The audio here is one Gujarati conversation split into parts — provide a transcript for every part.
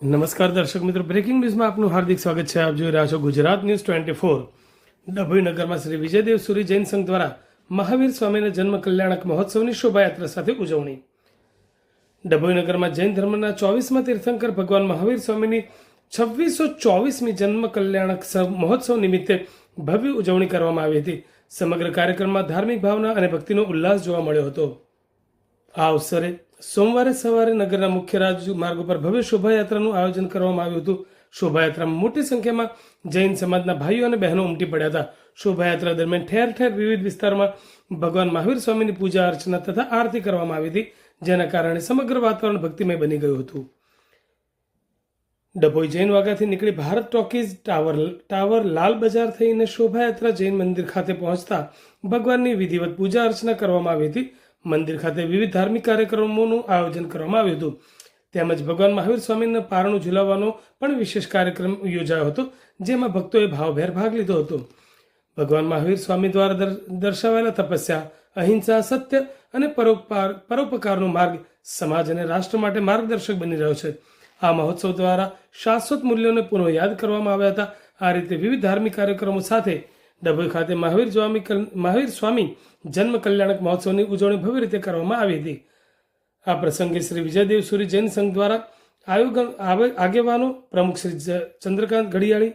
નમસ્કાર દર્શક મિત્રો, બ્રેકિંગ ન્યૂઝમાં આપનું હાર્દિક સ્વાગત છે. આપ જોઈ રહ્યા છો ગુજરાત ન્યૂઝ 24. ડભોઈ નગરમાં શ્રી વિજયદેવ સુરી જૈન સંઘ દ્વારા મહાવીર સ્વામીના જન્મ કલ્યાણક મહોત્સવની શોભાયાત્રા સાથે ઉજવણી. ડભોઈ નગરમાં જૈન ધર્મના 24મા તીર્થંકર ભગવાન મહાવીર સ્વામીની 2624મી જન્મ કલ્યાણક મહોત્સવ નિમિત્તે ભવ્ય ઉજવણી કરવામાં આવી હતી. સમગ્ર કાર્યક્રમમાં ધાર્મિક ભાવના અને ભક્તિનો ઉલ્લાસ જોવા મળ્યો હતો. આ અવસરે સોમવારે સવારે નગરના મુખ્ય રાજમાર્ગ ઉપર ભવ્ય શોભાયાત્રાનું આયોજન કરવામાં આવ્યું હતું. શોભાયાત્રામાં મોટી સંખ્યામાં જૈન સમાજના ભાઈઓ અને બહેનો ઉમટી પડ્યા હતા. શોભાયાત્રા દરમિયાન ઠેર ઠેર વિવિધ વિસ્તારમાં ભગવાન મહાવીર સ્વામીની પૂજા અર્ચના તથા આરતી કરવામાં આવી હતી, જેના કારણે સમગ્ર વાતાવરણ ભક્તિમય બની ગયું હતું. ડભોઈ જૈન વાગાથી નીકળી ભારત ટોકીઝ ટાવર લાલ બજાર થઈને શોભાયાત્રા જૈન મંદિર ખાતે પહોંચતા ભગવાનની વિધિવત પૂજા અર્ચના કરવામાં આવી હતી. મંદિર ખાતે વિવિધ ધાર્મિક કાર્યક્રમોનું આયોજન કરવામાં આવ્યું હતું. તેમજ ભગવાન મહાવીર સ્વામીના પારણું ઝુલાવવાનો પણ વિશેષ કાર્યક્રમ યોજાયો હતો, જેમાં ભક્તોએ ભાવભેર ભાગ લીધો હતો. ભગવાન મહાવીર સ્વામી દ્વારા દર્શાવેલા તપસ્યા, અહિંસા, સત્ય અને પરોપકારનો માર્ગ સમાજ અને રાષ્ટ્ર માટે માર્ગદર્શક બની રહ્યો છે. આ મહોત્સવ દ્વારા શાશ્વત મૂલ્યોને પુનઃ યાદ કરવામાં આવ્યા હતા. આ રીતે વિવિધ ધાર્મિક કાર્યક્રમો સાથે ડભોઈ ખાતે મહાવીર સ્વામી જન્મ કલ્યાણક મહોત્સવની ઉજવણી ભવ્ય રીતે કરવામાં આવી હતી. આ પ્રસંગે શ્રી વિજયદેવ સુરી જૈન સંઘ દ્વારા આગેવાનો પ્રમુખ શ્રી ચંદ્રકાંત ઘડિયાળી,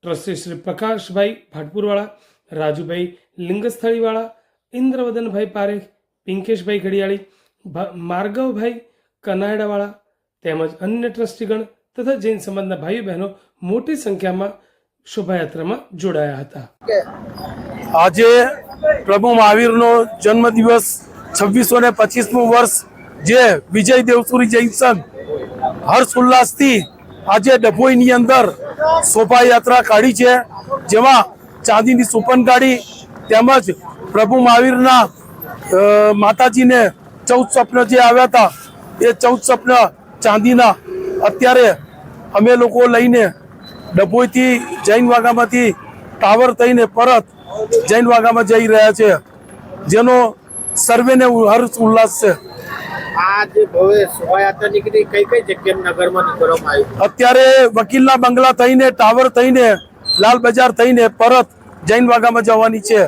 ટ્રસ્ટી શ્રી પ્રકાશભાઈ ભાટપુરવાળા, રાજુભાઈ લિંગસ્થળીવાળા, ઇન્દ્રવદનભાઈ પારેખ, પિંકેશભાઈ ઘડિયાળી, માર્ગવભાઈ કનાયડાવાળા તેમજ અન્ય ટ્રસ્ટીગણ તથા જૈન સમાજના ભાઈઓ બહેનો મોટી સંખ્યામાં શોભાયાત્રામાં જોડાયા હતા. આજે પ્રભુ મહાવીરનો જન્મદિવસ 2625મું વર્ષ જે વિજય દેવસુરી જૈન સંઘ હર્ષ ઉલ્લાસથી આજે ડભોઈની અંદર શોભાયાત્રા કાઢી છે, જેમાં ચાંદીની સુપન કાઢી તેમજ પ્રભુ મહાવીરના માતાજીને 14 સ્વપ્ન જે આવ્યા હતા એ 14 સ્વપ્ન ચાંદીના અત્યારે અમે લોકો લઈને ડભોઈથી જૈન વાગામાંથી ટાવર થઈને પરત જૈન વાગામાં જઈ રહ્યા છે, જેનો સર્વેને હર્ષ ઉલ્લાસ છે. અત્યારે વકીલના બંગલા થઈને ટાવર થઈને લાલ બજાર થઈને પરત જૈન વાગામાં જવાની છે.